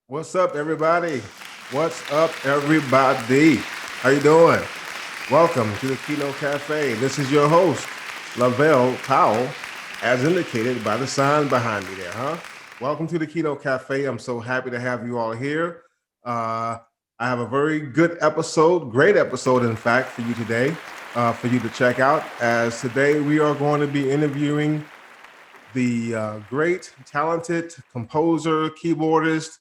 What's up, everybody? What's up, everybody? How you doing? Welcome to the Keynote Cafe. This is your host, LaVelle Powell, as indicated by the sign behind me there, huh? Welcome to the Keynote Cafe. I'm so happy to have you all here. I have a very good episode, great episode, in fact, for you today, for you to check out, as today we are going to be interviewing the great, talented composer, keyboardist,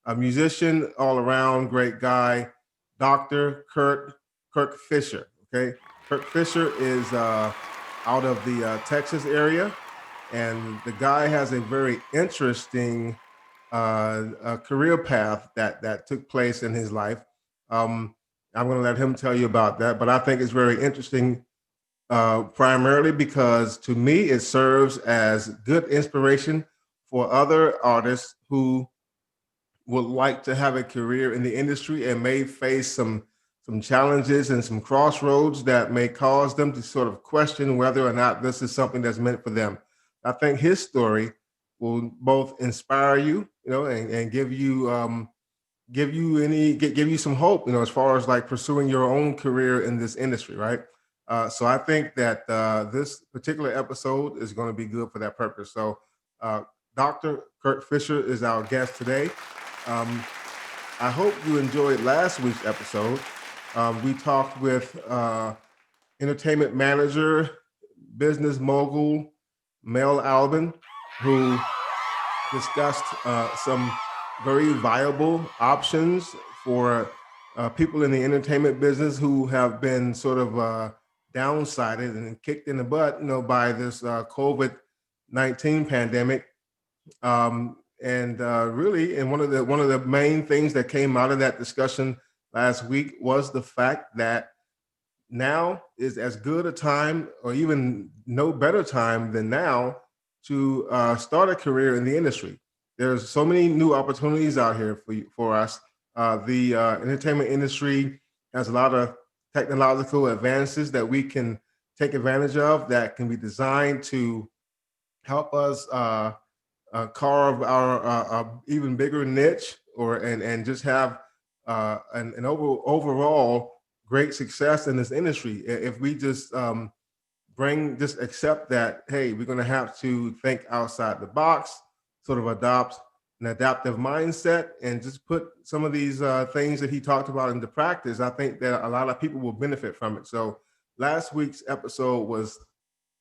a musician, all around great guy, Dr. Kirk Fischer. Okay, Kirk Fischer is out of the Texas area, and the guy has a very interesting career path that took place in his life. I'm going to let him tell you about that, but I think it's very interesting, primarily because to me it serves as good inspiration for other artists who would like to have a career in the industry and may face some challenges and some crossroads that may cause them to sort of question whether or not this is something that's meant for them. I think his story will both inspire you, and give you some hope, as far as like pursuing your own career in this industry, right? So I think that this particular episode is going to be good for that purpose. So Dr. Kirk Fischer is our guest today. I hope you enjoyed last week's episode. We talked with entertainment manager, business mogul, Mel Albin, who discussed some very viable options for people in the entertainment business who have been sort of downsided and kicked in the butt, by this COVID-19 pandemic. Really, and one of the main things that came out of that discussion last week was the fact that now is as good a time, or even no better time than now, to start a career in the industry. There's so many new opportunities out here for us. The entertainment industry has a lot of technological advances that we can take advantage of, that can be designed to help us carve our even bigger niche, and just have an overall great success in this industry. If we just accept that, hey, we're going to have to think outside the box, sort of adopt an adaptive mindset, and just put some of these things that he talked about into practice, I think that a lot of people will benefit from it. So last week's episode was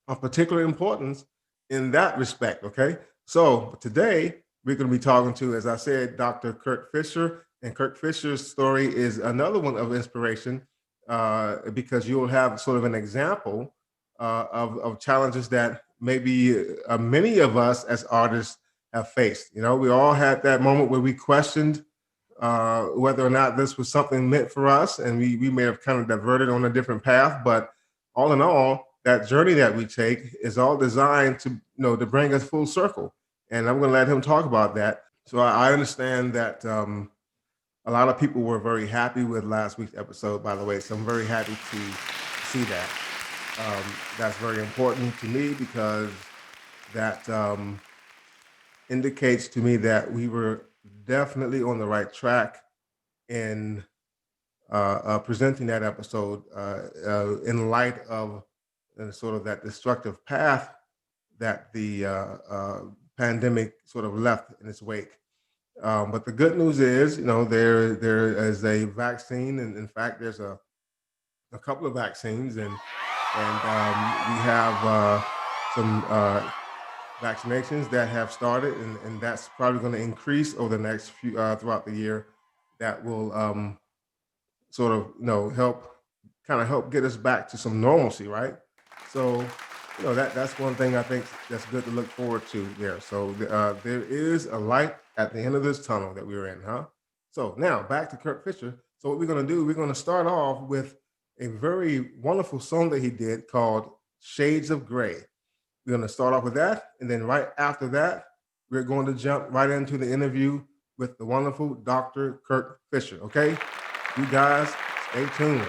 of particular importance in that respect, okay? So today we're going to be talking to, as I said, Dr. Kirk Fischer, and Kirk Fischer's story is another one of inspiration, because you'll have sort of an example of challenges that maybe many of us as artists have faced. We all had that moment where we questioned whether or not this was something meant for us, and we may have kind of diverted on a different path. But all in all, that journey that we take is all designed to, to bring us full circle. And I'm going to let him talk about that. So I understand that a lot of people were very happy with last week's episode, by the way. So I'm very happy to see that. That's very important to me, because that indicates to me that we were definitely on the right track in presenting that episode in light of sort of that destructive path that the pandemic sort of left in its wake. But the good news is, there is a vaccine, and in fact, there's a couple of vaccines, and we have some vaccinations that have started, and that's probably going to increase over the next few throughout the year. That will sort of help get us back to some normalcy, right? So that's one thing I think that's good to look forward to there. So there is a light at the end of this tunnel that we're in, huh? So now back to Kirk Fischer. So what we're going to do, we're going to start off with a very wonderful song that he did called Shades of Gray. We're going to start off with that, and then right after that, we're going to jump right into the interview with the wonderful Dr. Kirk Fischer. Okay, you guys stay tuned.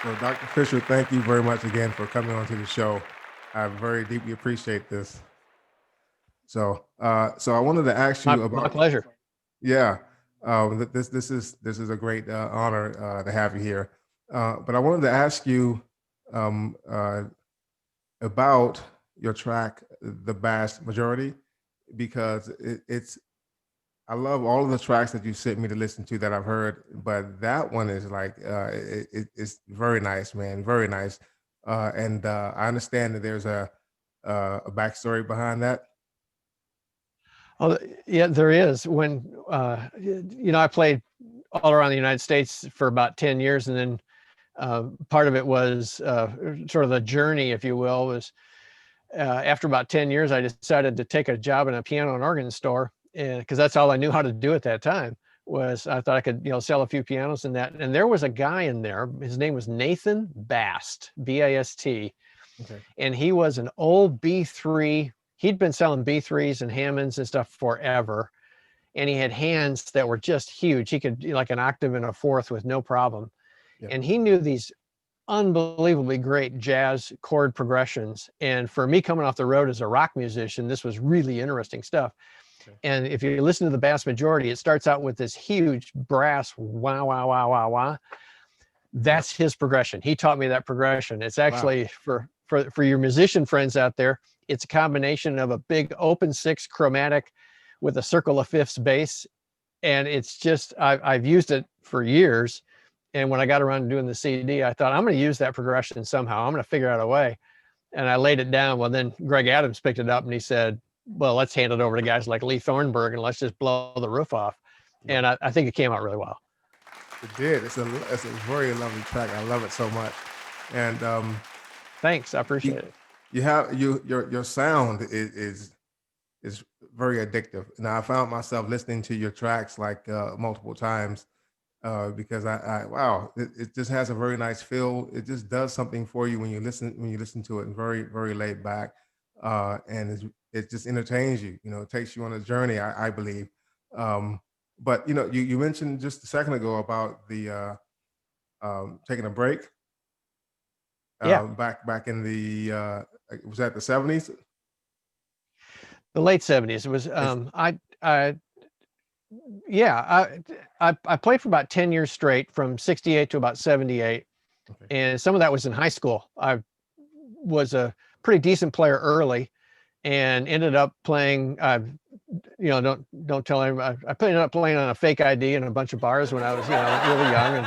So, Dr. Fisher, thank you very much again for coming on to the show. I very deeply appreciate this. So I wanted to ask you My about, pleasure. yeah, this is a great honor to have you here. But I wanted to ask you um, uh, about your track, "The Vast Majority," because it's I love all of the tracks that you sent me to listen to that I've heard, but that one is like it's very nice, man, very nice. And I understand that there's a backstory behind that. Oh, yeah, there is. When I played all around the United States for about 10 years, and then part of it was sort of the journey, if you will, was after about 10 years, I decided to take a job in a piano and organ store, and because that's all I knew how to do at that time. Was I thought I could, sell a few pianos and that. And there was a guy in there. His name was Nathan Bast, B-A-S-T, Okay. and he was an old B3. He'd been selling B3s and Hammonds and stuff forever, and he had hands that were just huge. He could do like an octave and a fourth with no problem, Yeah. and he knew these unbelievably great jazz chord progressions. And for me, coming off the road as a rock musician, this was really interesting stuff. Okay. And if you listen to the Vast Majority, it starts out with this huge brass wah wah wah wah wah. That's his progression. He taught me that progression. It's actually for your musician friends out there, it's a combination of a big open six chromatic with a circle of fifths bass. And it's just, I've used it for years. And when I got around to doing the CD, I thought, I'm going to use that progression somehow. I'm going to figure out a way. And I laid it down. Well, then Greg Adams picked it up and he said, well, let's hand it over to guys like Lee Thornburg and let's just blow the roof off. Yeah. And I think it came out really well. It did. It's a very lovely track. I love it so much. And Thanks. I appreciate it. you have your sound is very addictive. Now I found myself listening to your tracks like multiple times because I wow, it just has a very nice feel. It just does something for you when you listen to it, and very laid back, and it just entertains you. It takes you on a journey. I believe. But you mentioned just a second ago about the taking a break. Yeah. Back in the was that the 70s? The late 70s. It was I played for about 10 years straight from 68 to about 78. Okay. And some of that was in high school. I was a pretty decent player early and ended up playing, don't tell anybody. I ended up playing on a fake ID in a bunch of bars when I was, really young.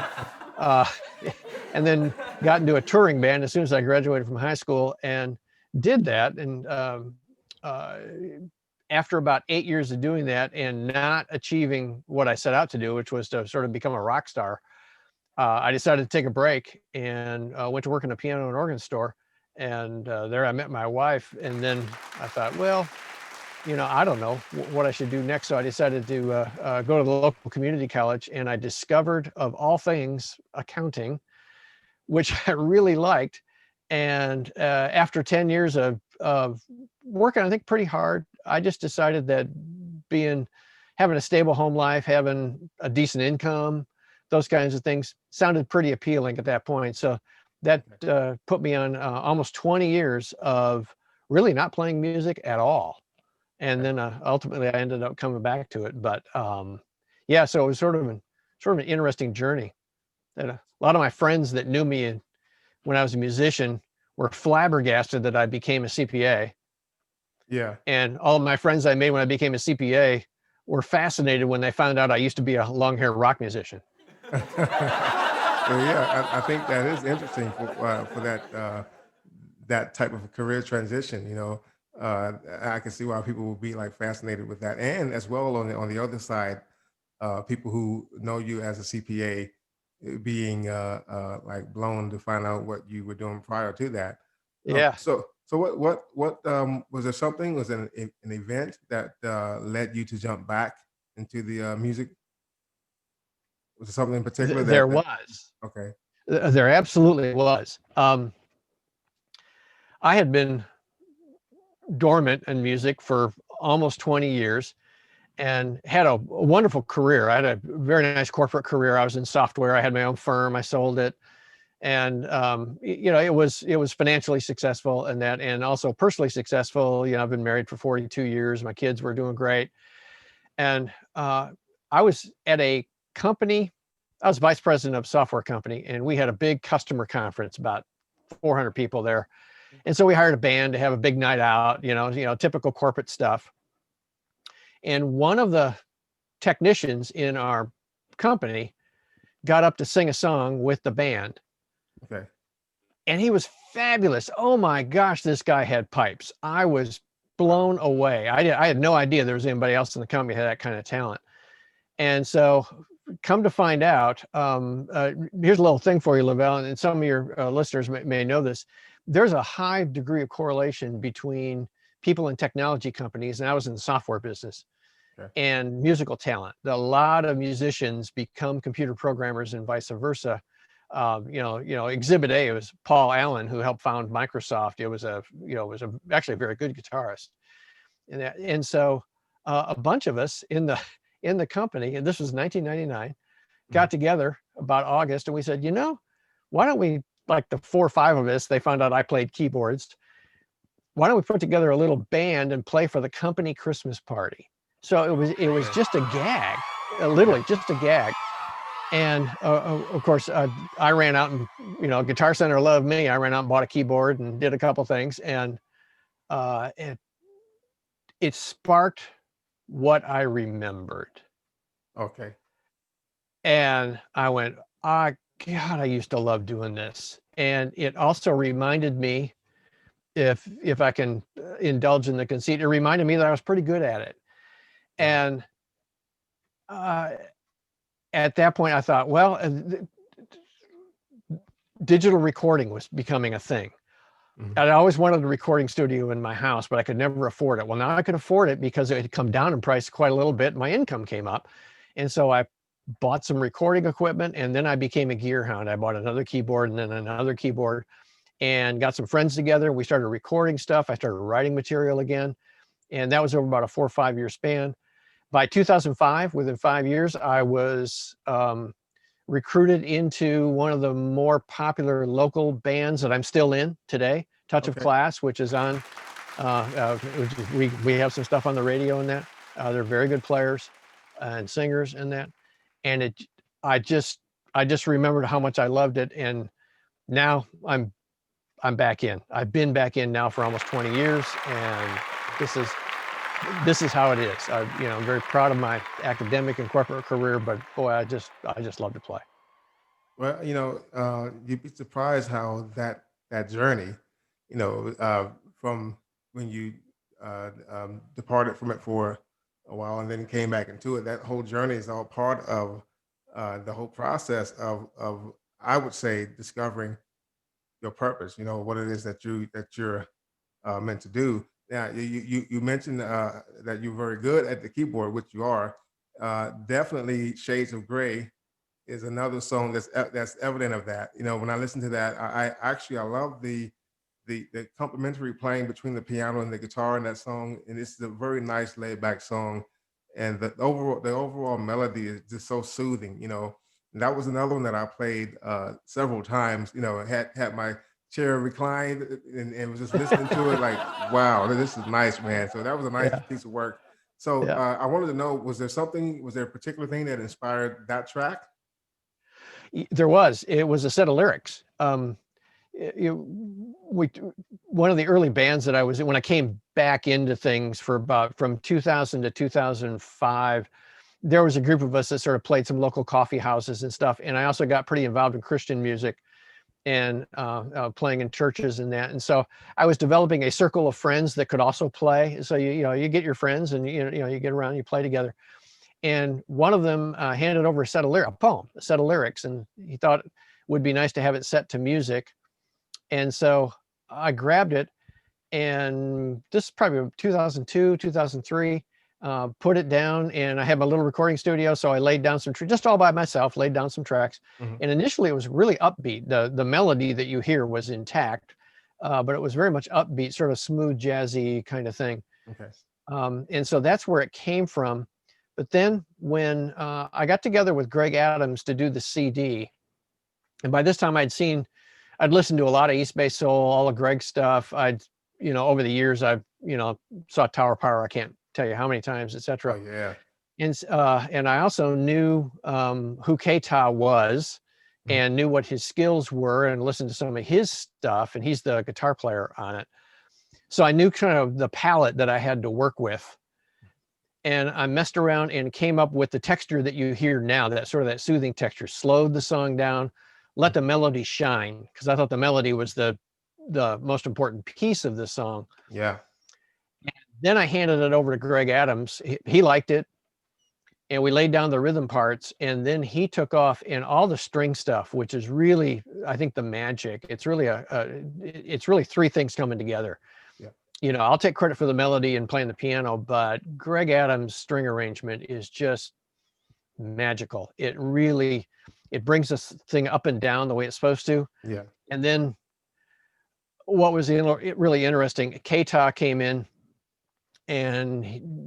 And then got into a touring band as soon as I graduated from high school and did that. And after about 8 years of doing that and not achieving what I set out to do, which was to sort of become a rock star, I decided to take a break and went to work in a piano and organ store. And there I met my wife. And then I thought, well, I don't know what I should do next. So I decided to go to the local community college, and I discovered, of all things, accounting, which I really liked. And after 10 years of working, I think pretty hard, I just decided that having a stable home life, having a decent income, those kinds of things sounded pretty appealing at that point. So that put me on almost 20 years of really not playing music at all. And then ultimately I ended up coming back to it. But so it was sort of an interesting journey. And a lot of my friends that knew me when I was a musician were flabbergasted that I became a CPA. Yeah. And all of my friends I made when I became a CPA were fascinated when they found out I used to be a long-haired rock musician. Well, yeah, I think that is interesting for that type of career transition. I can see why people would be like fascinated with that, and as well on the other side, people who know you as a CPA being like blown to find out what you were doing prior to that. Yeah. So what was there something, was it an event that led you to jump back into the music? Was there something in particular There that was. okay. There absolutely was. I had been dormant in music for almost 20 years and had a wonderful career. I had a very nice corporate career. I was in software. I had my own firm. I sold it. And it was financially successful, and also personally successful. I've been married for 42 years. My kids were doing great, and I was at a company. I was vice president of a software company, and we had a big customer conference, about 400 people there. And so we hired a band to have a big night out, typical corporate stuff. And one of the technicians in our company got up to sing a song with the band. Okay. And he was fabulous. Oh my gosh, this guy had pipes. I was blown away. I had no idea there was anybody else in the company who had that kind of talent. And so come to find out, here's a little thing for you, LaVelle, and some of your listeners may know this. There's a high degree of correlation between people in technology companies, and I was in the software business, and musical talent. A lot of musicians become computer programmers and vice versa. Exhibit A was Paul Allen, who helped found Microsoft. It was actually a very good guitarist. And so a bunch of us in the company, and this was 1999, got together about August, and we said, why don't we, like the 4 or 5 of us, they found out I played keyboards. Why don't we put together a little band and play for the company Christmas party? So it was just a gag, literally just a gag. And of course, I ran out and, Guitar Center loved me. I ran out and bought a keyboard and did a couple things, and it sparked what I remembered. Okay. And I went, God, I used to love doing this. And it also reminded me, if I can indulge in the conceit, it reminded me that I was pretty good at it. And at that point, I thought, well, digital recording was becoming a thing. I always wanted a recording studio in my house, but I could never afford it. Well, now I could afford it because it had come down in price quite a little bit. My income came up. And so I bought some recording equipment, and then I became a gear hound. I bought another keyboard and then another keyboard, and got some friends together. We started recording stuff. I started writing material again. And that was over about a 4 or 5 year span. By 2005, within 5 years, I was recruited into one of the more popular local bands that I'm still in today, Touch of Class, which is on, we have some stuff on the radio in that. They're very good players and singers in that. And I just remembered how much I loved it. And now I'm back in. I've been back in now for almost 20 years. And this is how it is. I'm very proud of my academic and corporate career, but boy, I just love to play. Well, you'd be surprised how that journey, from when you departed from it for a while and then came back into it, that whole journey is all part of the whole process of I would say discovering your purpose. What it is that you're meant to do. Now, you mentioned that you're very good at the keyboard, which you are. Definitely, Shades of Grey is another song that's evident of that. When I listen to that, I love the complementary playing between the piano and the guitar in that song, and it's a very nice laid back song, and the overall melody is just so soothing. And that was another one that I played several times. Had my chair reclined and was just listening to it like, wow, this is nice, man. So that was a nice piece of work. So I wanted to know, was there a particular thing that inspired that track? There was. It was a set of lyrics. One of the early bands that I was in, when I came back into things from 2000 to 2005, there was a group of us that sort of played some local coffee houses and stuff. And I also got pretty involved in Christian music and playing in churches and that. And so I was developing a circle of friends that could also play. So you get your friends and you get around, you play together. And one of them handed over a set of lyrics, and he thought it would be nice to have it set to music. And so I grabbed it, and this is probably 2002, 2003, put it down, and I had my little recording studio. So I laid down just all by myself, laid down some tracks. And initially it was really upbeat. The melody that you hear was intact, but it was very much upbeat, sort of smooth, jazzy kind of thing. And so that's where it came from. But then when I got together with Greg Adams to do the CD, and by this time I'd seen I'd listened to a lot of East Bay Soul, all of Greg's stuff. Over the years, I've, saw Tower Power. I can't tell you how many times, Oh etc. yeah. And I also knew who K-Ta was Mhm. and knew what his skills were and listened to some of his stuff. And he's the guitar player on it. So I knew kind of the palette that I had to work with. And I messed around and came up with the texture that you hear now, that sort of that soothing texture, slowed the song down, let the melody shine, because I thought the melody was the most important piece of the song. Yeah. Then I handed it over to Greg Adams. He liked it. And we laid down the rhythm parts, and then he took off in all the string stuff, which is really, I think, the magic. It's really it's really three things coming together. Yeah. I'll take credit for the melody and playing the piano, but Greg Adams' string arrangement is just magical. It brings this thing up and down the way it's supposed to. Yeah. And then what was really interesting, K-Ta came in, and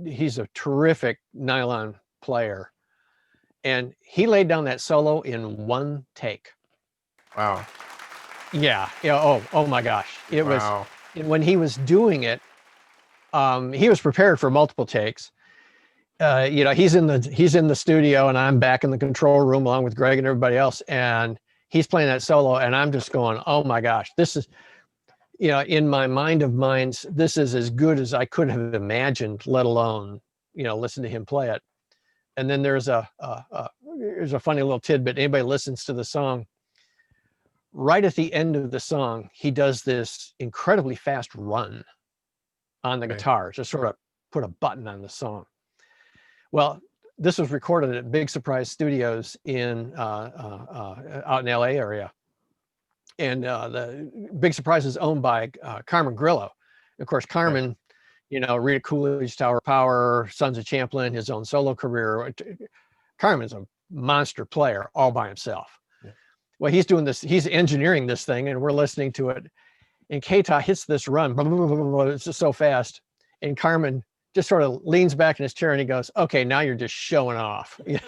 he's a terrific nylon player, and he laid down that solo in one take. Wow. Yeah. Oh my gosh. It was, Wow. when he was doing it, he was prepared for multiple takes. He's in the studio, and I'm back in the control room along with Greg and everybody else, and he's playing that solo, and I'm just going, oh my gosh, this is, in my mind of minds, this is as good as I could have imagined, let alone, listen to him play it. And then there's a funny little tidbit. Anybody listens to the song, right at the end of the song, he does this incredibly fast run on the guitar, just sort of put a button on the song. Well, this was recorded at Big Surprise Studios out in LA area. And the Big Surprise is owned by Carmen Grillo. Of course, Carmen, Rita Coolidge, Tower Power, Sons of Champlin, his own solo career. Carmen's a monster player all by himself. Yeah. Well, he's doing this, he's engineering this thing, and we're listening to it. And K-Ta hits this run, blah, blah, blah, blah, blah, it's just so fast. And Carmen just sort of leans back in his chair and he goes, okay, now you're just showing off. And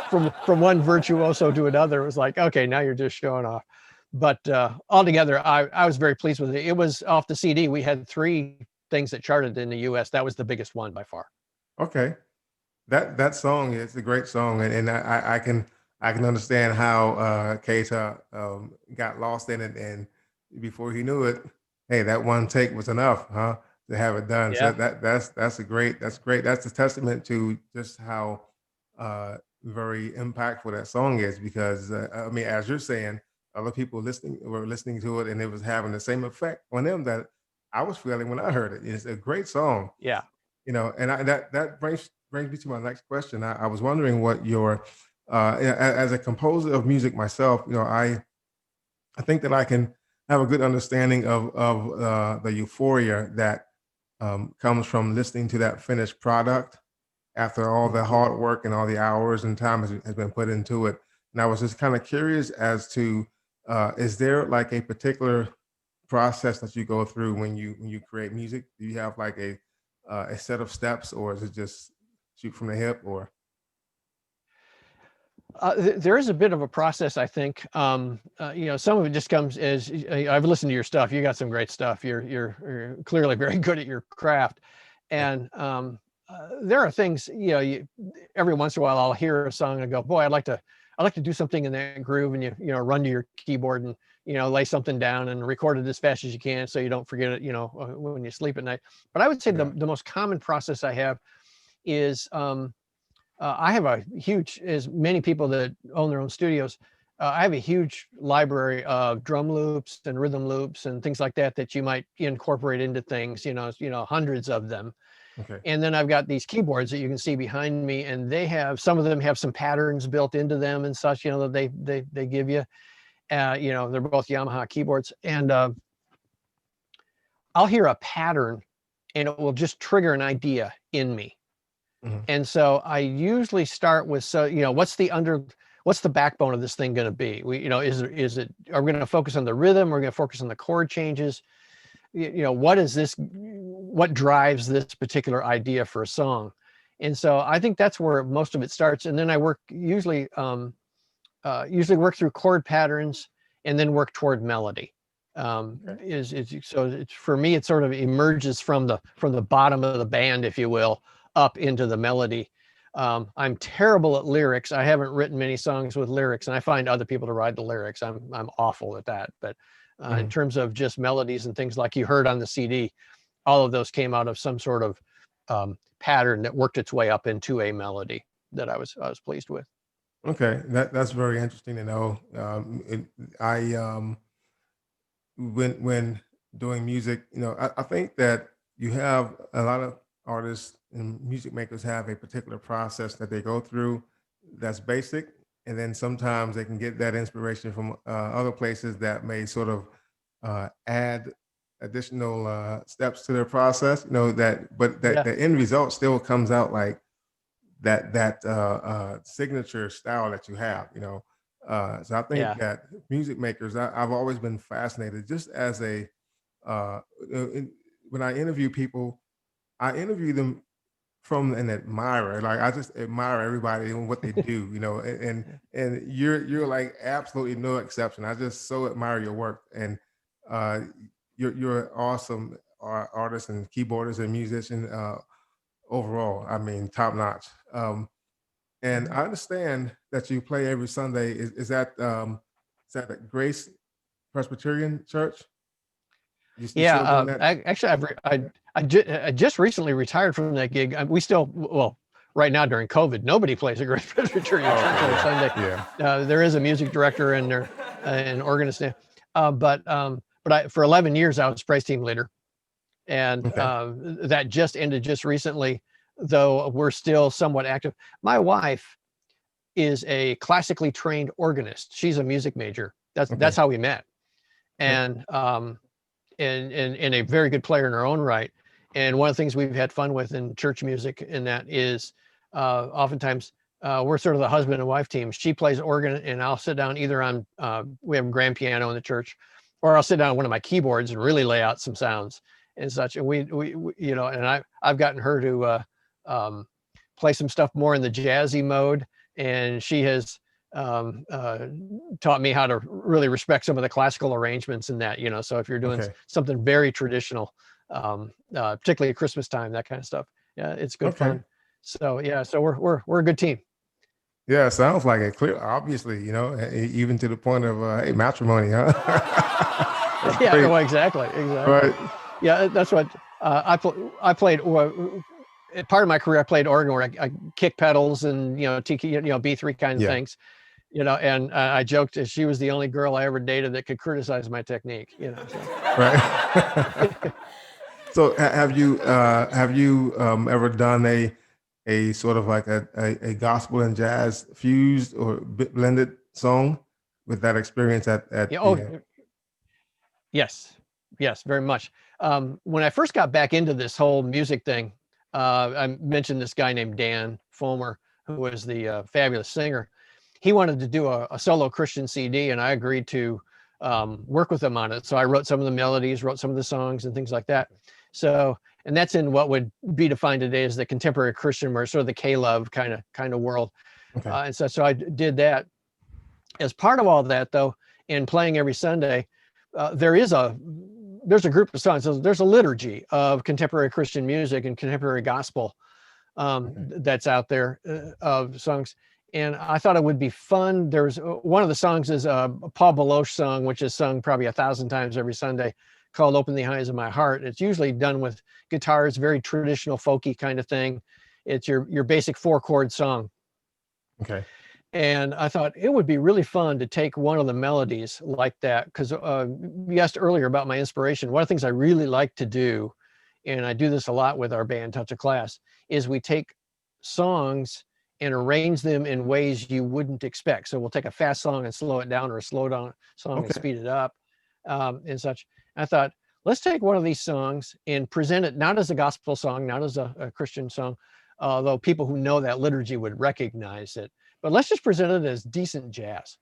from one virtuoso to another, it was like, okay, now you're just showing off. But altogether, I was very pleased with it. It was off the CD. We had 3 things that charted in the US. That was the biggest one by far. Okay. That song is a great song, and I can understand how Keita got lost in it, and before he knew it, hey, that one take was enough, huh, to have it done. Yeah. So that's great. That's a testament to just how very impactful that song is, because I mean, as you're saying, other people were listening to it, and it was having the same effect on them that I was feeling when I heard it. It's a great song. Yeah. And that brings me to my next question. I was wondering what your, as a composer of music myself, I think that I can have a good understanding of the euphoria that comes from listening to that finished product after all the hard work and all the hours and time has been put into it. And I was just kind of curious as to, is there like a particular process that you go through when you create music? Do you have like a set of steps, or is it just shoot from the hip? Or there is a bit of a process, I think. Some of it just comes as I've listened to your stuff. You got some great stuff. You're clearly very good at your craft, and there are things. Every once in a while, I'll hear a song and go, "Boy, I'd like to do something in that groove," and you run to your keyboard and lay something down and record it as fast as you can so you don't forget it, when you sleep at night. But I would say the most common process I have is I have a huge, as many people that own their own studios, I have a huge library of drum loops and rhythm loops and things like that you might incorporate into things, hundreds of them. okay, And then I've got these keyboards that you can see behind me, and some of them have some patterns built into them and such, that they give you. They're both Yamaha keyboards, and I'll hear a pattern and it will just trigger an idea in me. mm-hmm. And so I usually start with, what's the backbone of this thing going to be? Are we going to focus on the rhythm? We're going to focus on the chord changes. What drives this particular idea for a song? And so I think that's where most of it starts. And then I work usually, usually work through chord patterns and then work toward melody. Okay. So it's, for me, it sort of emerges from the bottom of the band, if you will, up into the melody. I'm terrible at lyrics. I haven't written many songs with lyrics, and I find other people to write the lyrics. I'm awful at that. But in terms of just melodies and things like you heard on the CD, all of those came out of some sort of pattern that worked its way up into a melody that I was pleased with. Okay, that's very interesting to know. When doing music, I think that you have a lot of artists and music makers have a particular process that they go through that's basic, and then sometimes they can get that inspiration from other places that may sort of add additional steps to their process. But Yeah. the end result still comes out like that signature style that you have. So I think Yeah. that music makers, I've always been fascinated. Just as when I interview people, I interview them from an admirer. Like I just admire everybody and what they do. And you're like absolutely no exception. I just so admire your work, and uh, you're an awesome artist and keyboardist and musician overall. I mean, top notch. And I understand that you play every Sunday. Is that at Grace Presbyterian Church? You Yeah, still doing that? actually, I just recently retired from that gig. We still, well, right now during COVID, nobody plays at Grace Presbyterian Oh, Church okay, on Sunday. yeah. There is a music director and there an organist there, but for 11 years I was praise team leader, and Okay. that just ended just recently. Though we're still somewhat active. My wife is a classically trained organist. She's a music major. That's Okay. how we met, Okay. and a very good player in her own right. And one of the things we've had fun with in church music, and that is oftentimes we're sort of the husband and wife team. She plays organ, and I'll sit down either on we have a grand piano in the church, or I'll sit down on one of my keyboards and really lay out some sounds and such. And we and I've gotten her to play some stuff more in the jazzy mode, and she has taught me how to really respect some of the classical arrangements in that. So if you're doing Okay. something very traditional, particularly at Christmas time, that kind of stuff, yeah, it's good Okay. fun. So yeah, so we're a good team. Yeah, sounds like it. Clear, obviously, even to the point of hey, matrimony, huh? That's Yeah, great. well, exactly. Right. Yeah, that's what I played. Part of my career, I played organ where I kick pedals and B3 kind of Yeah. things. And I joked that she was the only girl I ever dated that could criticize my technique. So. Right. So have you ever done a sort of like a gospel and jazz fused or blended song with that experience at Yeah. the Yes, very much. When I first got back into this whole music thing, I mentioned this guy named Dan Fomer, who was the fabulous singer. He wanted to do a solo Christian CD, and I agreed to work with him on it. So I wrote some of the melodies, wrote some of the songs, and things like that. So, and that's in what would be defined today as the contemporary Christian, or sort of the K-Love kind of world. Okay. And so I did that. As part of all that, though, in playing every Sunday, there's a group of songs. So there's a liturgy of contemporary Christian music and contemporary gospel that's out there of songs. And I thought it would be fun. There's one of the songs is a Paul Baloche song, which is sung probably 1,000 times every Sunday, called "Open the Eyes of My Heart." It's usually done with guitars, very traditional folky kind of thing. It's your basic 4-chord song. Okay. And I thought it would be really fun to take one of the melodies like that, because you asked earlier about my inspiration. One of the things I really like to do, and I do this a lot with our band Touch of Class, is we take songs and arrange them in ways you wouldn't expect. So we'll take a fast song and slow it down, or a slow down song and speed it up, and such. And I thought, let's take one of these songs and present it not as a gospel song, not as a Christian song, although people who know that liturgy would recognize it. But let's just present it as decent jazz.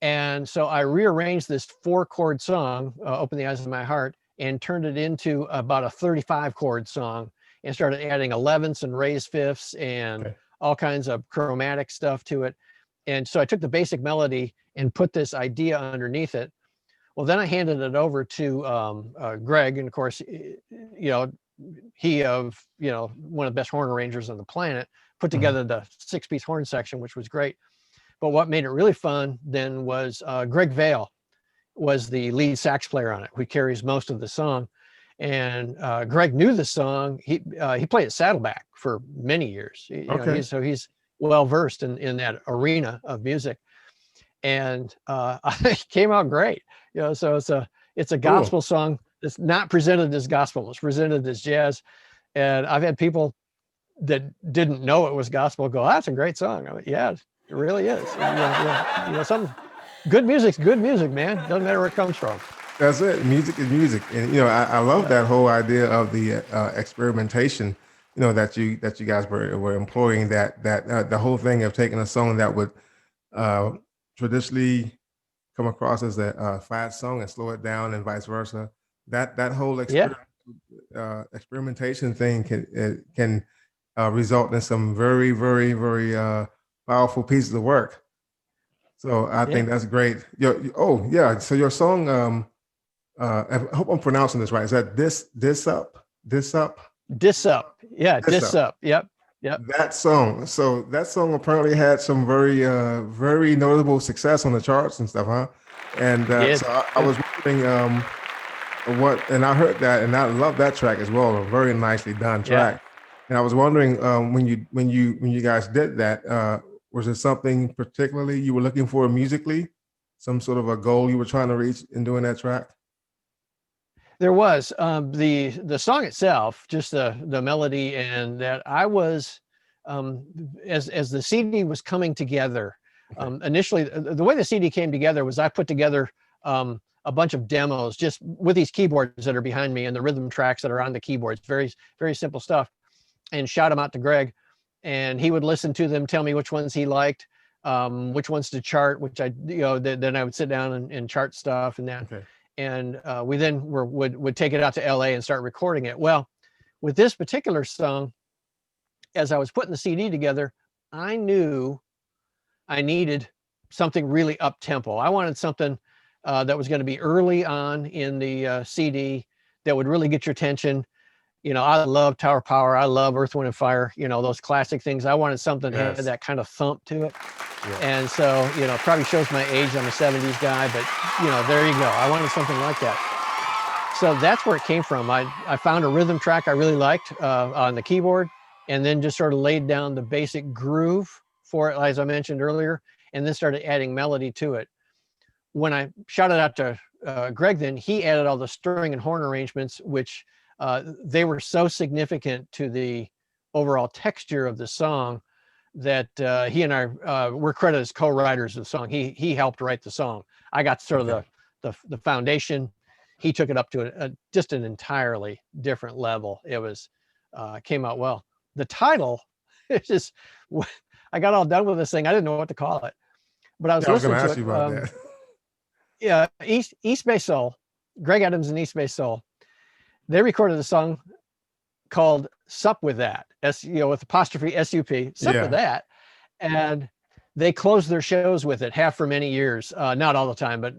And so I rearranged this 4-chord song, "Open the Eyes of My Heart," and turned it into about a 35-chord song, and started adding 11ths and raised fifths and all kinds of chromatic stuff to it. And so I took the basic melody and put this idea underneath it. Well, then I handed it over to Greg, and of course, he one of the best horn arrangers on the planet, put together the 6-piece horn section, which was great. But what made it really fun then was Greg Vale was the lead sax player on it, who carries most of the song. And Greg knew the song. He played at Saddleback for many years. He's well versed in that arena of music, and it came out great. So it's a gospel song. It's not presented as gospel. It's presented as jazz. And I've had people that didn't know it was gospel go, "That's a great song." I mean, yeah, it really is. Some good music's good music, man. Doesn't matter where it comes from. That's it. Music is music, and I love that whole idea of the experimentation. That you guys were employing. That the whole thing of taking a song that would traditionally come across as a fast song and slow it down, and vice versa. That whole experimentation thing can result in some very, very, very powerful pieces of work. So I think that's great. So your song, I hope I'm pronouncing this right. Is that Dis Up? Diss Up. Yeah, Diss Up. Yep. That song. So that song apparently had some very, very notable success on the charts and stuff, huh? And so I was wondering and I heard that, and I love that track as well. A very nicely done track. Yeah. And I was wondering when you guys did that, was there something particularly you were looking for musically? Some sort of a goal you were trying to reach in doing that track? There was the song itself, just the melody, and that I was as the CD was coming together. Initially, the way the CD came together was I put together a bunch of demos just with these keyboards that are behind me and the rhythm tracks that are on the keyboards. Very, very simple stuff, and shot them out to Greg, and he would listen to them, tell me which ones he liked, which ones to chart, which then I would sit down and chart stuff and that. Okay. And we then would take it out to LA and start recording it. Well, with this particular song, as I was putting the CD together, I knew I needed something really up tempo. I wanted something that was going to be early on in the CD that would really get your attention. I love Tower Power. I love Earth, Wind and Fire, those classic things. I wanted something that had that kind of thump to it. Yeah. And so, probably shows my age. I'm a 70s guy, but there you go. I wanted something like that. So that's where it came from. I found a rhythm track I really liked on the keyboard, and then just sort of laid down the basic groove for it, as I mentioned earlier, and then started adding melody to it. When I shot it out to Greg, then he added all the string and horn arrangements, which they were so significant to the overall texture of the song that he and I were credited as co-writers of the song. He helped write the song. I got sort of the foundation. He took it up to just an entirely different level. It was came out well. The title, it's just, I got all done with this thing. I didn't know what to call it, but I was listening to it. I was going to ask you about that. Yeah, East Bay Soul, Greg Adams and East Bay Soul. They recorded a song called "Sup with That," with apostrophe SUP, "Sup with That," and they closed their shows with it. Have for many years, not all the time, but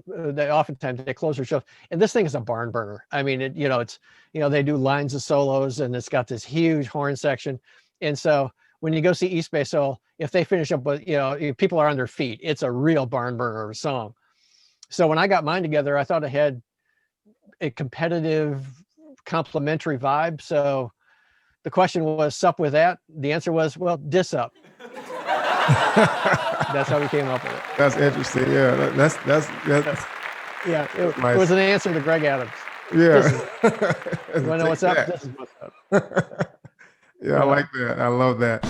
oftentimes they close their shows. And this thing is a barn burner. I mean, they do lines of solos, and it's got this huge horn section. And so when you go see East Bay Soul, if they finish up with, people are on their feet. It's a real barn burner of a song. So when I got mine together, I thought it had a competitive, complimentary vibe. So the question was, "Sup with that?" The answer was, well, "Diss Up." That's how we came up with it. That's interesting. Yeah, that's yeah. It was an answer to Greg Adams. Yeah. You want to know what's up? This is what's up. Yeah, I like that. I love that.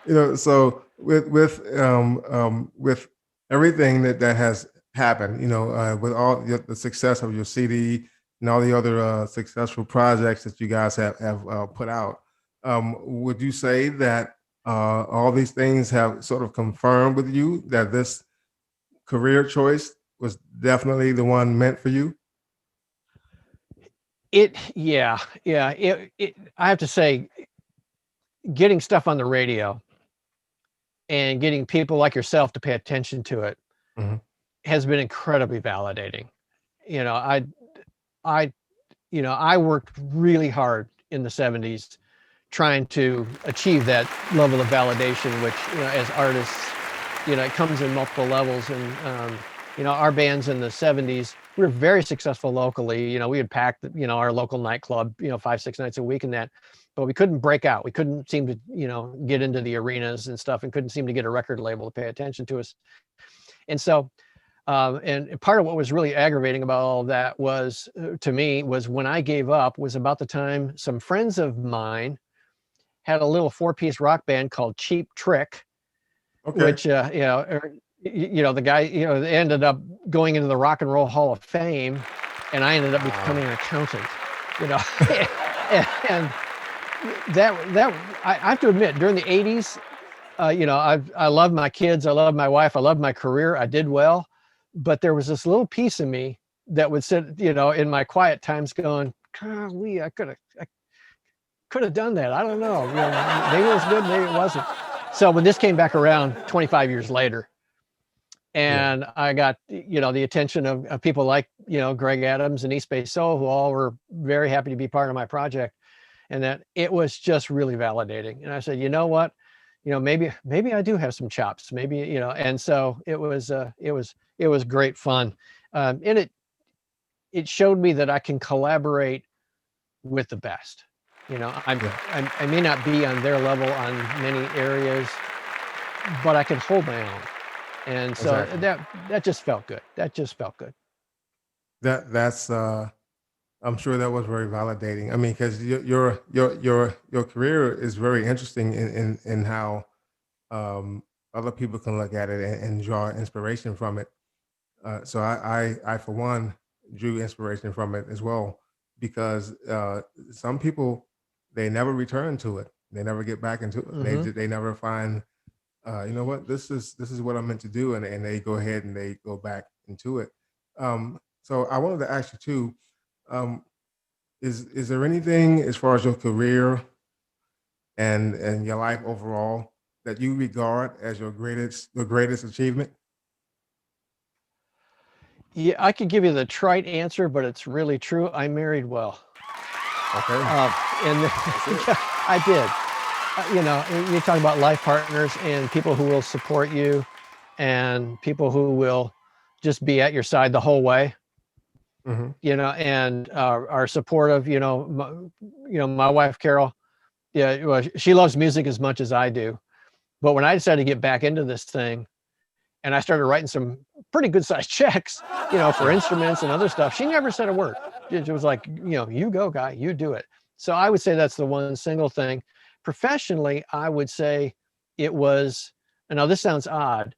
So with everything that has happened, with all the success of your CD and all the other successful projects that you guys have put out, would you say that all these things have sort of confirmed with you that this career choice was definitely the one meant for you? I have to say, getting stuff on the radio and getting people like yourself to pay attention to it Mhm. has been incredibly validating. You know, I, I worked really hard in the 70s trying to achieve that level of validation, which, as artists, it comes in multiple levels. And, our bands in the 70s, we were very successful locally. We had packed, our local nightclub, 5, 6 nights a week and that, but we couldn't break out. We couldn't seem to, get into the arenas and stuff, and couldn't seem to get a record label to pay attention to us. And so, and part of what was really aggravating about all of that was, to me, was when I gave up was about the time some friends of mine had a little 4-piece rock band called Cheap Trick, Okay. which, the guy, they ended up going into the Rock and Roll Hall of Fame, and I ended up becoming an accountant, you know, and that I have to admit, during the 80s, I loved my kids, I loved my wife, I loved my career, I did well, but there was this little piece of me that would sit, in my quiet times going, golly, I could have done that. I don't know. Maybe it was good, maybe it wasn't. So when this came back around 25 years later, Yeah. and I got, the attention of people like, Greg Adams and East Bay Soul, who all were very happy to be part of my project, and that it was just really validating. And I said, you know what, maybe I do have some chops, maybe, and so it was great fun. And it showed me that I can collaborate with the best. Yeah. I may not be on their level on many areas, but I can hold my own. And so Exactly. that just felt good. That just felt good. That's I'm sure that was very validating. I mean, because your career is very interesting in how other people can look at it and draw inspiration from it. So I for one drew inspiration from it as well, because some people, they never return to it. They never get back into it. Hmm. They never find, what, this is what I'm meant to do, and they go ahead and they go back into it. So I wanted to ask you too, um, is there anything as far as your career and your life overall that you regard as your greatest achievement? Yeah, I could give you the trite answer, but it's really true. I married well. Okay, And that's it. I did. You talk about life partners and people who will support you and people who will just be at your side the whole way, Hmm. and are supportive. My wife, Carol, yeah, well, she loves music as much as I do. But when I decided to get back into this thing and I started writing some pretty good sized checks, for Yeah. instruments and other stuff, she never said a word. It was like, you go, guy, you do it. So I would say that's the one single thing. Professionally, I would say it was, and now this sounds odd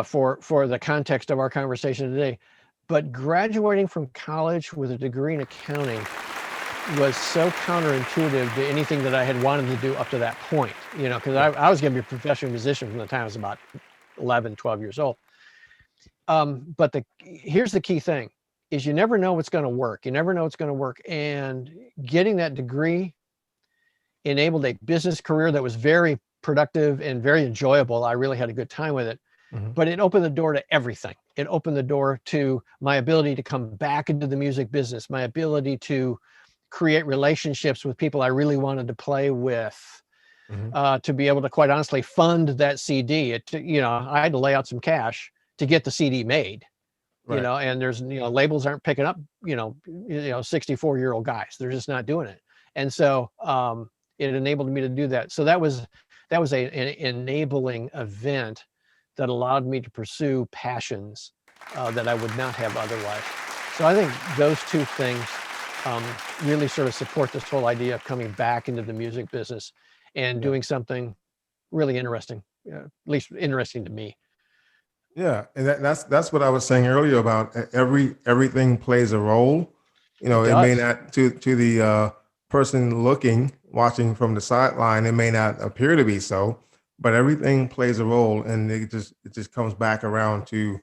for the context of our conversation today, but graduating from college with a degree in accounting was so counterintuitive to anything that I had wanted to do up to that point, because Yeah. I was going to be a professional musician from the time I was about 11, 12 years old. But here's the key thing is you never know what's going to work. You never know what's going to work. And getting that degree enabled a business career that was very productive and very enjoyable. I really had a good time with it, Hmm. but it opened the door to everything. It opened the door to my ability to come back into the music business, my ability to create relationships with people I really wanted to play with, Hmm. to be able to, quite honestly, fund that CD. I had to lay out some cash to get the CD made, Right. and there's, labels aren't picking up, 64-year-old guys. They're just not doing it. And so it enabled me to do that. So that was an enabling event that allowed me to pursue passions that I would not have otherwise. So I think those two things really sort of support this whole idea of coming back into the music business and Yeah. doing something really interesting, at least interesting to me. Yeah, and that's what I was saying earlier about everything plays a role. You know, It it may does. not to the person watching from the sideline, it may not appear to be so, but everything plays a role, and it just comes back around to,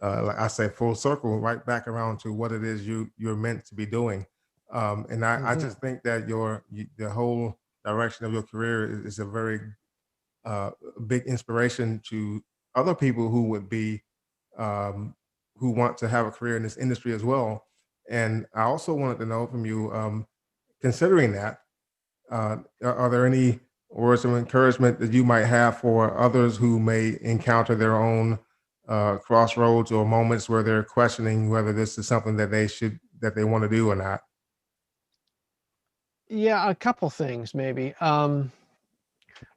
like I say, full circle, right back around to what it is you're meant to be doing. And I Hmm. just think that the whole direction of your career is a very uh, big inspiration to other people who would be um, who want to have a career in this industry as well. And I also wanted to know from you, considering that, are there any words of encouragement that you might have for others who may encounter their own crossroads or moments where they're questioning whether this is something that they want to do or not? Yeah, a couple things maybe.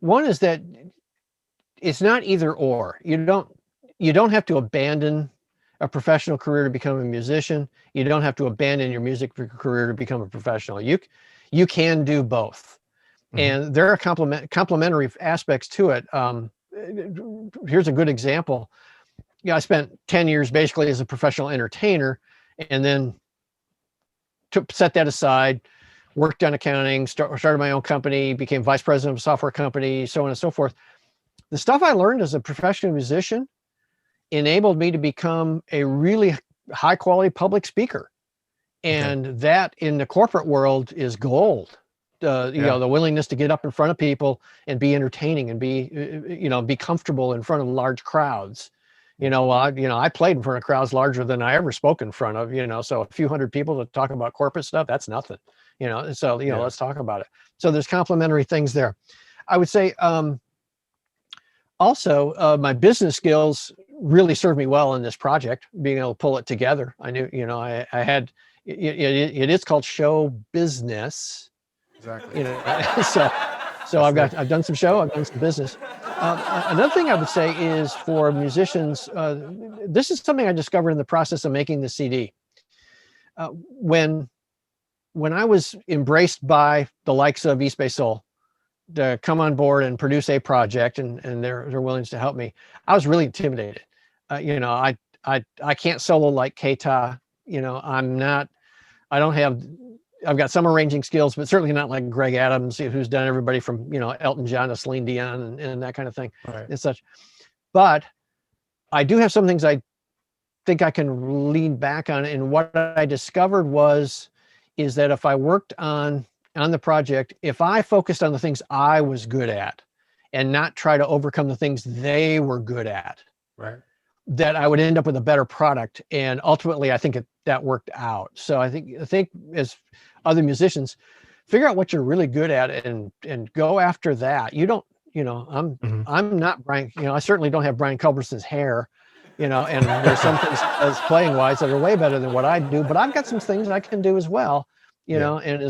One is that it's not either or. You don't have to abandon a professional career to become a musician. You don't have to abandon your music career to become a professional. You can do both, Hmm. and there are complementary aspects to it. Here's a good example. Yeah, I spent 10 years basically as a professional entertainer, and then set that aside, worked on accounting, started my own company, became vice president of a software company, so on and so forth. The stuff I learned as a professional musician enabled me to become a really high quality public speaker. Okay. And that in the corporate world is gold. Yeah. The willingness to get up in front of people and be entertaining and be comfortable in front of large crowds. I played in front of crowds larger than I ever spoke in front of, so a few hundred people to talk about corporate stuff, that's nothing, so, Yeah. let's talk about it. So there's complementary things there. I would say, also, my business skills really served me well in this project, being able to pull it together. I knew, I had, it is called show business, Exactly. so, That's it. I've done some show, I've done some business. Another thing I would say is for musicians, this is something I discovered in the process of making the CD. When I was embraced by the likes of East Bay Soul, to come on board and produce a project, and their willingness to help me, I was really intimidated. I can't solo like Keita. I don't have. I've got some arranging skills, but certainly not like Greg Adams, who's done everybody from Elton John to Celine Dion and that kind of thing Right. and such. But I do have some things I think I can lean back on. And what I discovered is that if I worked on the project, if I focused on the things I was good at and not try to overcome the things they were good at, Right. that I would end up with a better product. And ultimately, I think that worked out. So I think as other musicians, figure out what you're really good at and go after that. You don't, Mhm. I'm not Brian, I certainly don't have Brian Culberson's hair, and there's some things as playing wise that are way better than what I do, but I've got some things I can do as well, Yeah. and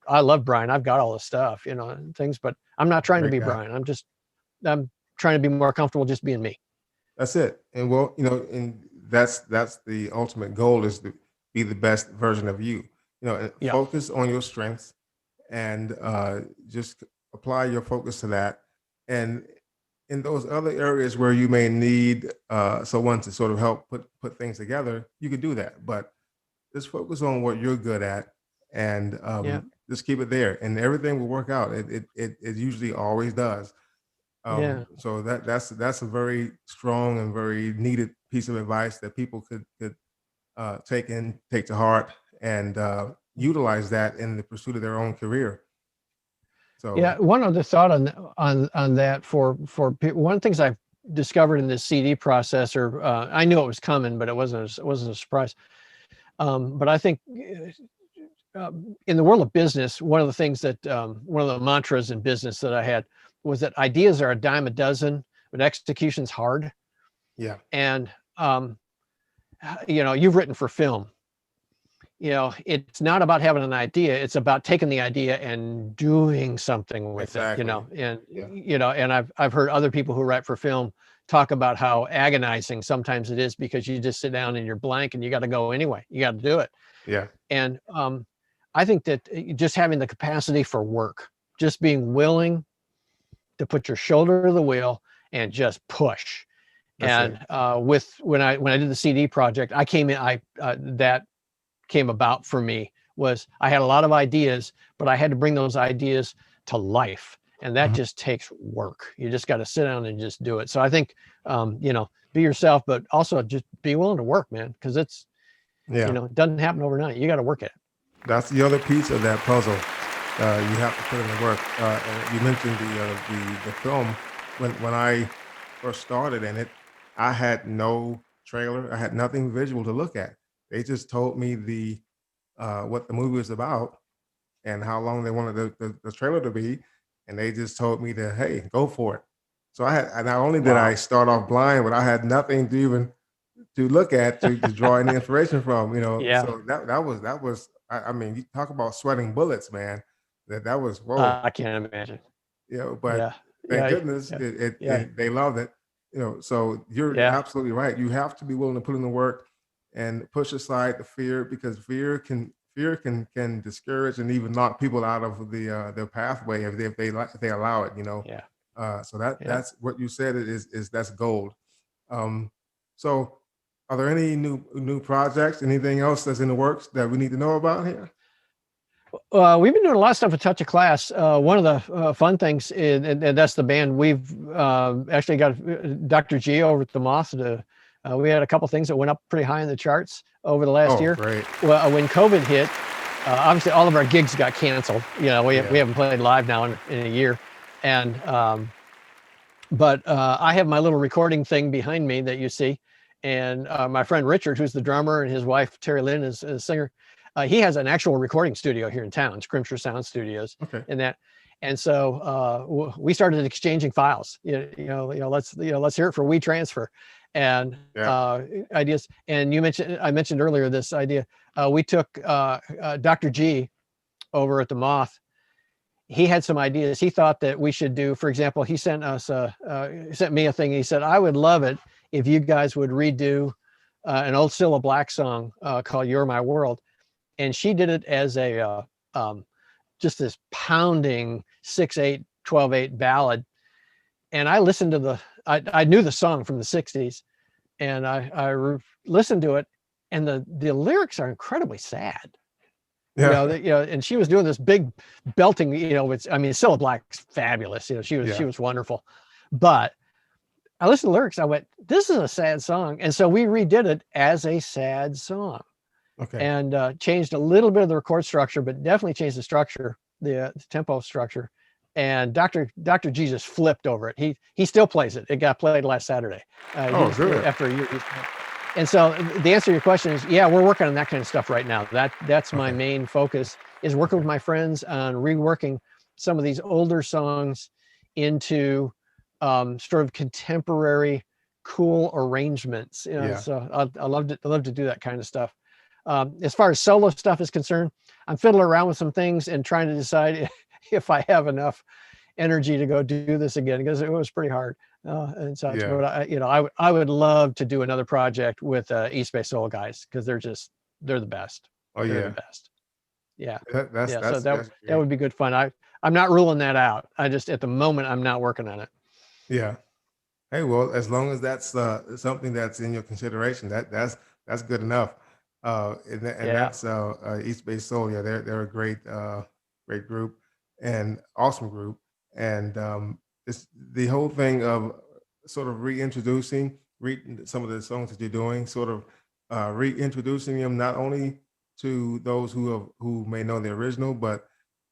I love Brian. I've got all the stuff, and things, but I'm not trying to Great be guy. Brian. I'm trying to be more comfortable just being me. That's it. And well, and that's the ultimate goal, is to be the best version of you. And Yeah. focus on your strengths, and just apply your focus to that. And in those other areas where you may need someone to sort of help put things together, you could do that. But just focus on what you're good at, and Yeah. just keep it there, and everything will work out. It usually always does. Yeah. So that's a very strong and very needed piece of advice that people could take to heart, and utilize that in the pursuit of their own career. So Yeah. One other thought on that one of the things I've discovered in this CD process, or I knew it was coming, but it wasn't a surprise. But I think in the world of business, one of the things that one of the mantras in business that I had was that ideas are a dime a dozen, but execution's hard. yeah, And you've written for film. It's not about having an idea, it's about taking the idea and doing something with it, exactly. and Yeah, and I've heard other people who write for film talk about how agonizing sometimes it is, because you just sit down and you're blank and you got to go anyway, you got to do it. yeah, And I think that just having the capacity for work, just being willing to put your shoulder to the wheel and just push. That's And when I did the CD project, that came about for me was I had a lot of ideas, but I had to bring those ideas to life. And that just takes work. You just got to sit down and just do it. So I think, be yourself, but also just be willing to work, man. Cause it's, yeah. it doesn't happen overnight. You got to work at it. That's the other piece of that puzzle. You have to put in the work. And you mentioned the film. When I first started in it, I had no trailer. I had nothing visual to look at. They just told me what the movie was about and how long they wanted the trailer to be, and they just told me to, hey, go for it. So not only did I start off blind, but I had nothing to even to look at to draw any inspiration from. Yeah. So that was. I mean, you talk about sweating bullets, man. That was whoa. I can't imagine. But Yeah. thank Yeah. goodness they loved it. So you're Yeah. absolutely right. You have to be willing to put in the work and push aside the fear, because fear can discourage and even knock people out of their pathway if they allow it. Yeah. So that's what you said is that's gold. So are there any new projects, anything else that's in the works that we need to know about here? We've been doing a lot of stuff with Touch of Class. One of the fun things is, and that's the band we've actually got Dr. G over at the Moth. We had a couple things that went up pretty high in the charts over the last year. Great. Well, when COVID hit, obviously all of our gigs got canceled. We haven't played live now in a year, and but I have my little recording thing behind me that you see, and my friend Richard, who's the drummer, and his wife Terry Lynn is a singer. He has an actual recording studio here in town, Scrimshire Sound Studios. Okay. And so we started exchanging files. Let's hear it for WeTransfer, and ideas. And I mentioned earlier this idea. We took Dr. G over at the Moth. He had some ideas. He thought that we should do, for example, he sent me a thing. He said, I would love it if you guys would redo an old Cilla Black song called "You're My World." And she did it as a just this pounding 6/8, 12/8 ballad. And I listened to I knew the song from the 60s, and I listened to it, and the lyrics are incredibly sad. Yeah. And she was doing this big belting, Cilla Black's fabulous. She was wonderful. But I listened to the lyrics, I went, this is a sad song. And so we redid it as a sad song. Okay. And changed a little bit of the record structure, but definitely changed the structure, the tempo structure. And Dr. G just flipped over it. He still plays it. It got played last Saturday. Good. After a year. And so the answer to your question is, yeah, we're working on that kind of stuff right now. That's my main focus, is working with my friends on reworking some of these older songs into sort of contemporary, cool arrangements. So I love to do that kind of stuff. As far as solo stuff is concerned, I'm fiddling around with some things and trying to decide if I have enough energy to go do this again, because it was pretty hard and such. Yeah. But I would love to do another project with East Bay Soul guys, because they're the best. Oh, they're yeah. the best. Yeah. So that would be good fun. I'm not ruling that out. I just, at the moment, I'm not working on it. Yeah. Hey, well, as long as that's something that's in your consideration, that's good enough. That's East Bay Soul. Yeah, they're a great group and awesome group. And it's the whole thing of sort of reintroducing some of the songs that you're doing, sort of reintroducing them not only to those who may know the original, but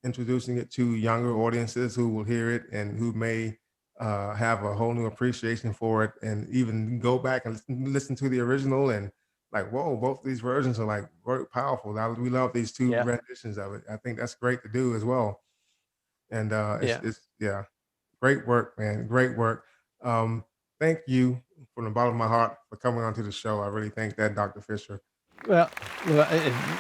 introducing it to younger audiences who will hear it and who may have a whole new appreciation for it, and even go back and listen to the original and like, whoa, both these versions are like very powerful. We love these two renditions of it. I think that's great to do as well. And it's great work, man. Great work. Thank you from the bottom of my heart for coming onto the show. I really thank that, Dr. Fischer. Well,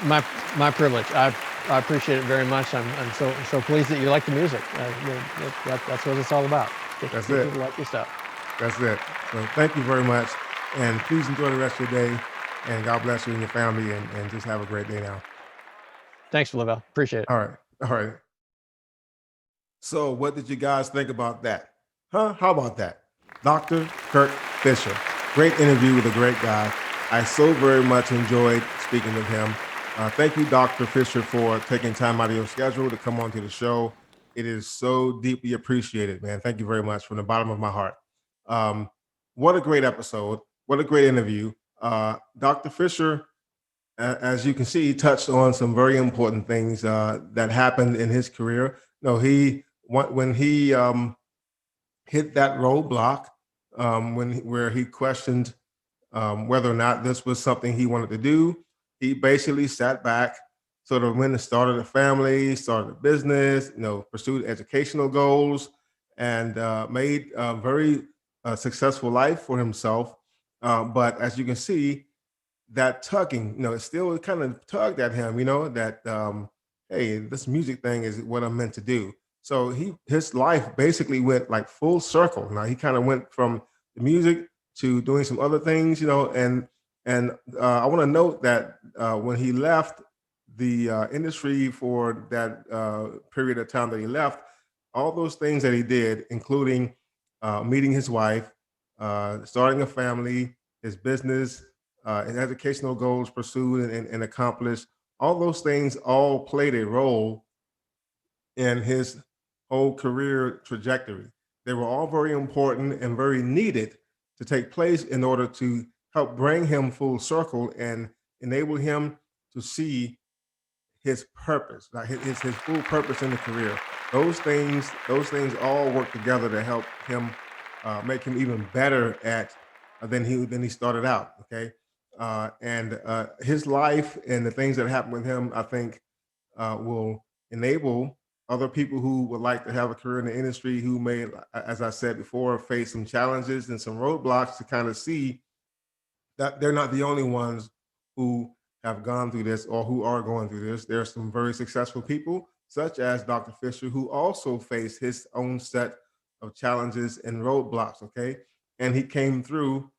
my privilege. I appreciate it very much. I'm so pleased that you like the music. That's what it's all about. That's it. People like your stuff. That's it. So thank you very much, and please enjoy the rest of your day. And God bless you and your family, and just have a great day now. Thanks, LaVelle. Appreciate it. All right. So what did you guys think about that? Huh? How about that? Dr. Kirk Fischer. Great interview with a great guy. I so very much enjoyed speaking with him. Thank you, Dr. Fischer, for taking time out of your schedule to come onto the show. It is so deeply appreciated, man. Thank you very much from the bottom of my heart. Um, what a great episode. What a great interview. Dr. Fischer, as you can see, touched on some very important things that happened in his career. No, when he hit that roadblock where he questioned whether or not this was something he wanted to do. He basically sat back, sort of went and started a family, started a business, pursued educational goals, and made a very successful life for himself. But as you can see, that tugging, it still kind of tugged at him, that hey, this music thing is what I'm meant to do. So his life basically went like full circle. Now he kind of went from the music to doing some other things, and I want to note that when he left the industry for that period of time that he left, all those things that he did, including meeting his wife, starting a family, his business, his educational goals pursued and accomplished, all those things all played a role in his whole career trajectory. They were all very important and very needed to take place in order to help bring him full circle and enable him to see his purpose, like his full purpose in the career. Those things all work together to help him make him even better at than he started out. Okay, and his life and the things that happened with him, I think, will enable other people who would like to have a career in the industry who may, as I said before, face some challenges and some roadblocks to kind of see that they're not the only ones who have gone through this or who are going through this. There are some very successful people, such as Dr. Fisher, who also faced his own set of challenges and roadblocks. Okay. And he came through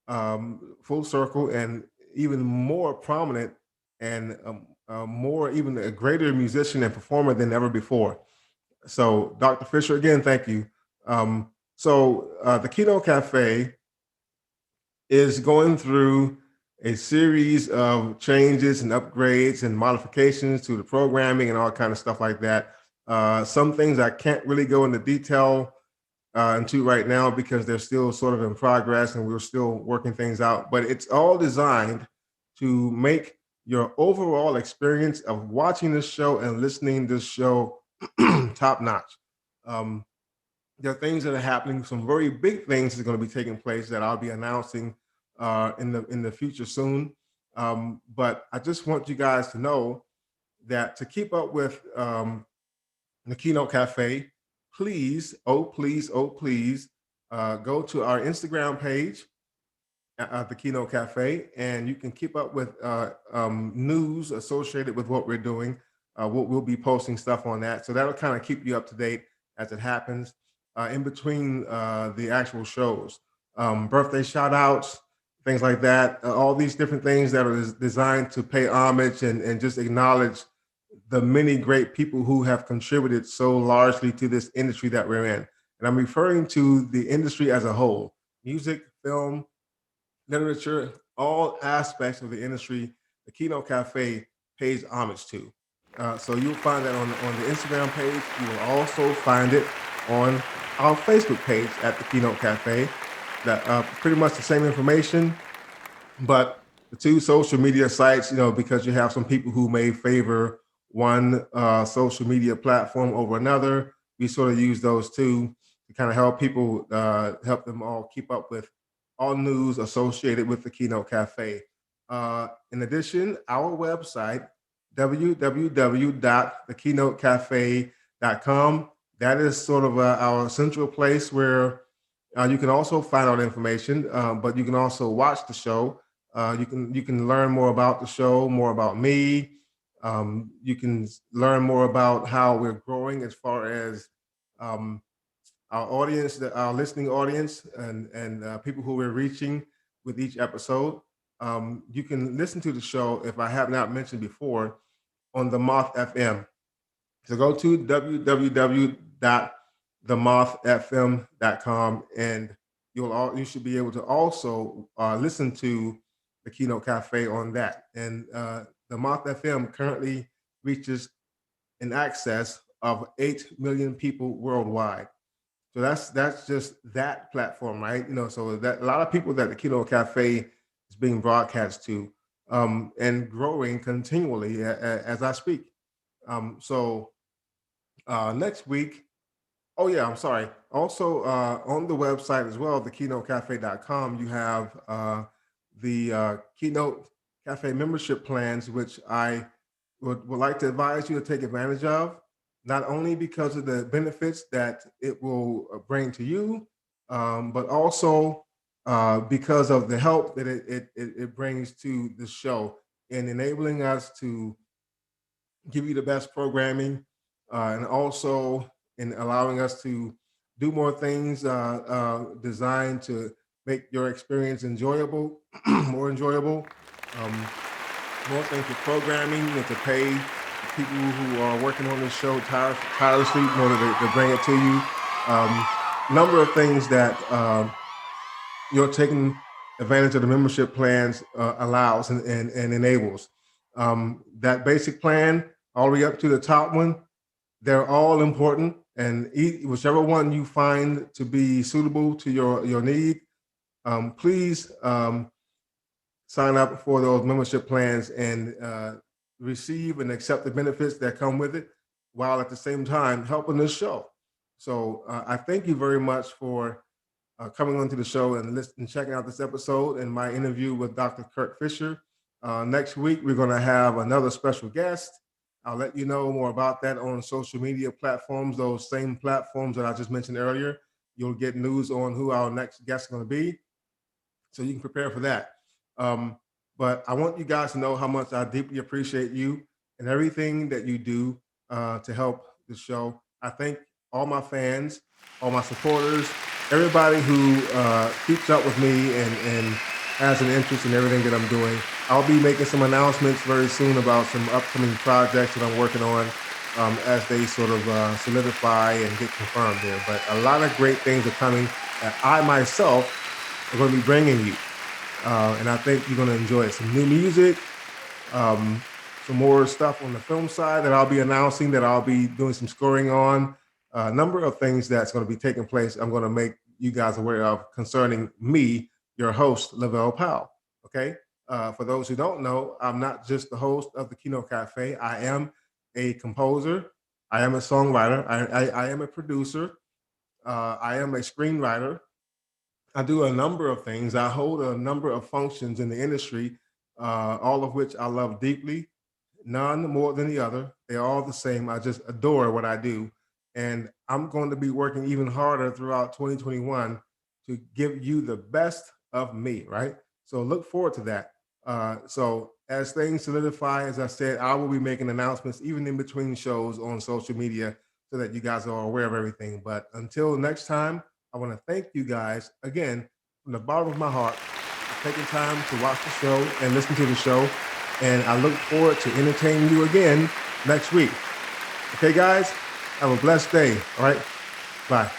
full circle and even more prominent and more, even a greater musician and performer than ever before. So, Dr. Fisher, again, thank you. The Keynote Cafe is going through a series of changes and upgrades and modifications to the programming and all kind of stuff like that. Some things I can't really go into detail into right now because they're still sort of in progress and we're still working things out. But it's all designed to make your overall experience of watching this show and listening to this show top notch. Um, there are things that are happening. Some very big things are going to be taking place that I'll be announcing in the future soon. But I just want you guys to know that to keep up with the Keynote Cafe, please, oh please, oh please, go to our Instagram page at the Keynote Cafe, and you can keep up with news associated with what we're doing. We'll be posting stuff on that, so that'll kind of keep you up to date as it happens in between the actual shows. Birthday shout outs, things like that, all these different things that are designed to pay homage and just acknowledge the many great people who have contributed so largely to this industry that we're in. And I'm referring to the industry as a whole: music, film, literature, all aspects of the industry. The Keynote Cafe pays homage to. So you'll find that on the Instagram page. You will also find it on our Facebook page at the Keynote Cafe. That pretty much the same information, but the two social media sites, because you have some people who may favor one social media platform over another, we sort of use those two to kind of help people, help them all keep up with all news associated with the Keynote Cafe. In addition, our website, www.thekeynotecafe.com, that is sort of our central place where you can also find out information, but you can also watch the show. You can learn more about the show, more about me. You can learn more about how we're growing as far as um, our audience, our listening audience, and people who we're reaching with each episode. You can listen to the show, if I have not mentioned before, on the Moth FM. So go to www themothfm.com, and you should be able to also listen to the Keynote Cafe on that. And the Moth FM currently reaches in excess of 8 million people worldwide. So that's just that platform, right? So that a lot of people that the Keynote Cafe is being broadcast to, and growing continually as I speak. So next week, oh yeah, I'm sorry. Also on the website as well, thekeynotecafe.com, you have the Keynote Cafe membership plans, which I would like to advise you to take advantage of, not only because of the benefits that it will bring to you, but also because of the help that it brings to the show in enabling us to give you the best programming, and also in allowing us to do more things designed to make your experience enjoyable, more enjoyable. More things for programming, to pay people who are working on this show tirelessly in order to bring it to you. Number of things that you're taking advantage of the membership plans allows and enables. That basic plan, all the way up to the top one, they're all important, and whichever one you find to be suitable to your need, please sign up for those membership plans and receive and accept the benefits that come with it, while at the same time helping this show. So I thank you very much for coming onto the show and checking out this episode and my interview with Dr. Kirk Fischer. Next week, we're going to have another special guest. I'll let you know more about that on social media platforms, those same platforms that I just mentioned earlier. You'll get news on who our next guest is going to be, so you can prepare for that. But I want you guys to know how much I deeply appreciate you and everything that you do to help the show. I thank all my fans, all my supporters, everybody who keeps up with me and has an interest in everything that I'm doing. I'll be making some announcements very soon about some upcoming projects that I'm working on as they sort of solidify and get confirmed there. But a lot of great things are coming that I myself are going to be bringing you. And I think you're going to enjoy it. Some new music, some more stuff on the film side that I'll be announcing, that I'll be doing some scoring on. A number of things that's going to be taking place I'm going to make you guys aware of concerning me, your host, LaVelle Powell. Okay? For those who don't know, I'm not just the host of the Keynote Cafe. I am a composer. I am a songwriter. I am a producer. I am a screenwriter. I do a number of things. I hold a number of functions in the industry, all of which I love deeply, none more than the other. They're all the same. I just adore what I do. And I'm going to be working even harder throughout 2021 to give you the best of me, right? So look forward to that. So as things solidify, as I said, I will be making announcements even in between shows on social media so that you guys are aware of everything. But until next time, I want to thank you guys again from the bottom of my heart for taking time to watch the show and listen to the show. And I look forward to entertaining you again next week. Okay, guys, have a blessed day. All right, bye.